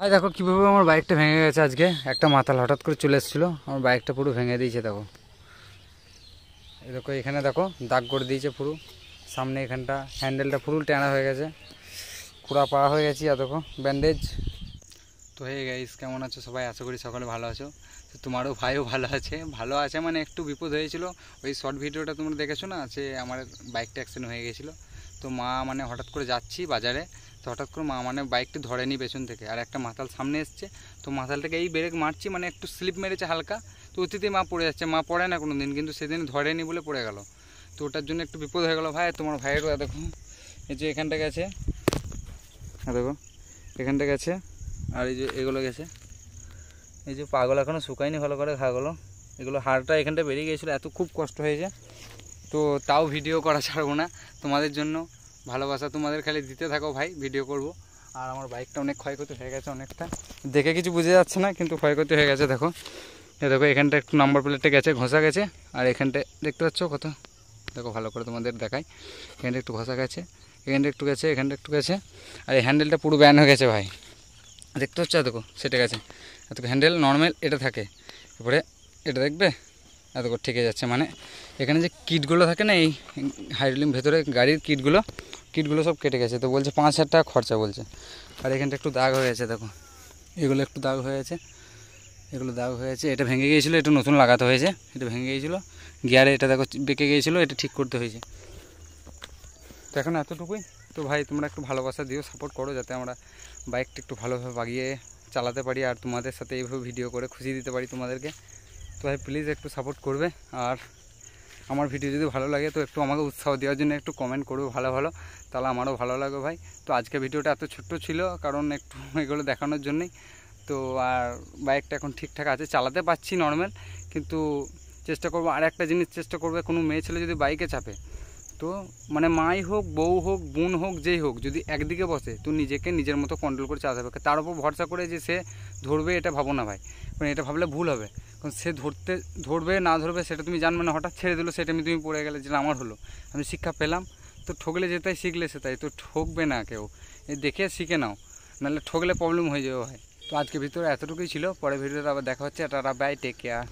আর দেখো কীভাবে আমার বাইকটা ভেঙে গেছে। আজকে একটা মাতাল হঠাৎ করে চলে এসেছিলো, আমার বাইকটা পুরো ভেঙে দিয়েছে। দেখো এই দেখো এখানে দেখো দাগ করে দিয়েছে পুরো সামনে, এখানটা হ্যান্ডেলটা পুরো টানা হয়ে গেছে, পুরা পাড়া হয়ে গেছি। আর দেখো ব্যান্ডেজ। তো হে গাইস, কেমন আছো সবাই? আশা করি সকালে ভালো আছো। তো তোমারও ভাইও ভালো আছে মানে একটু বিপদ হয়েছিল। ওই শর্ট ভিডিওটা তোমরা দেখেছো না, সে আমার বাইকটা অ্যাক্সিডেন্ট হয়ে গেছিলো। তো মা মানে হঠাৎ করে যাচ্ছি বাজারে, তো হঠাৎ করে মা মানে বাইকটি ধরেনি পেছন থেকে, আর একটা মাতাল সামনে এসছে। তো মাতালটাকে এই ব্রেক মারছি, মানে একটু স্লিপ মেরেছে হালকা, তো অতিথি মা পড়ে যাচ্ছে। মা পড়ে না কোনো দিন, কিন্তু সেদিন ধরেনি বলে পড়ে গেল। তো ওটার জন্য একটু বিপদ হয়ে গেলো ভাই। তোমার ভাইয়েরও দেখো এই যে এখানটা গেছে, দেখো এখানটা গেছে, আর এই যে এগুলো গেছে, এই যে পাগুলো এখনও শুকায়নি ভালো করে, ঘাগুলো এগুলো হাড়টা এখানটা বেরিয়ে গিয়েছিলো, এত খুব কষ্ট হয়েছে। তো তাও ভিডিও করা ছাড়বো না তোমাদের জন্য, ভালোবাসা তোমাদের খালি দিতে থাকো ভাই, ভিডিও করব। আর আমার বাইকটা অনেক ক্ষয়ক্ষতি হয়ে গেছে, অনেকটা দেখে কিছু বুঝে যাচ্ছে না, কিন্তু ক্ষয়ক্ষতি হয়ে গেছে। দেখো দেখো এখানটা একটু নাম্বার প্লেটটা গেছে, ঘষা গেছে। আর এখানটা দেখতে পাচ্ছ কত, দেখো ভালো করে তোমাদের দেখাই, এখানটা একটু ঘষা গেছে, এখানটা একটু গেছে, এখানটা একটু গেছে। আর এই হ্যান্ডেলটা পুরো ব্যান হয়ে গেছে ভাই, দেখতে হচ্ছে। দেখো সেটা গেছে, এত হ্যান্ডেল নর্মাল এটা থাকে, এরপরে এটা দেখবে এত ঠিক যাচ্ছে। মানে এখানে যে কিটগুলো থাকে না, এই হাইড্রোলিক ভেতরে গাড়ির কিটগুলো সব কেটে গেছে। তো বলছে 5,000 টাকা খরচা বলছে। আর এখানটা একটু দাগ হয়ে গেছে, দেখো এগুলো একটু দাগ হয়ে গেছে, এগুলো দাগ হয়ে গেছে। এটা ভেঙে গিয়েছিলো, এটা নতুন লাগাতে হয়েছে। এটা ভেঙে গিয়েছিলো গিয়ারে, এটা দেখো বেঁকে গিয়েছিলো, এটা ঠিক করতে হয়েছে। তো এখন এতটুকুই। তো ভাই তোমরা একটু ভালোবাসা দিও, সাপোর্ট করো, যাতে আমরা বাইকটা একটু ভালোভাবে বাগিয়ে চালাতে পারি, আর তোমাদের সাথে এইভাবে ভিডিও করে খুশি দিতে পারি তোমাদেরকে। তো ভাই প্লিজ একটু সাপোর্ট করবে, আর আমার ভিডিও যদি ভালো লাগে তো একটু আমাকে উৎসাহ দেওয়ার জন্য একটু কমেন্ট করবে ভালো ভালো, তাহলে আমারও ভালো লাগবে ভাই। তো আজকে ভিডিওটা এত ছোট্ট ছিল কারণ একটু এগুলো দেখানোর জন্যই। তো আর বাইকটা এখন ঠিকঠাক আছে, চালাতে পারছি নর্মাল, কিন্তু চেষ্টা করবো। আর একটা জিনিস চেষ্টা করবে, কোনো মেয়ে ছেলে যদি বাইকে চাপে, তো মানে মাই হোক, বউ হোক, বোন হোক, যেই হোক, যদি একদিকে বসে তো নিজেকে নিজের মতো কন্ট্রোল করে চালাতে হবে। তার উপর ভরসা করে যে সে ধরবে এটা ভাবো না ভাই, কারণ এটা ভাবলে ভুল হবে। কারণ সে ধরবে না ধরবে সেটা তুমি জানবে না, হঠাৎ ছেড়ে দিলো, সেটা তুমি পড়ে গেলে, যেটা আমার হলো। আমি শিক্ষা পেলাম, তো ঠকলে যেটাই শিখলে সেটাই, তো ঠকবে না কেউ, দেখে শিখে নাও, নাহলে ঠকলে প্রবলেম হয়ে যাবে ভাই। তো আজকে ভিতরে এতটুকুই ছিল, পরে ভিডিওতে আবার দেখা হচ্ছে। Tata bye, take care.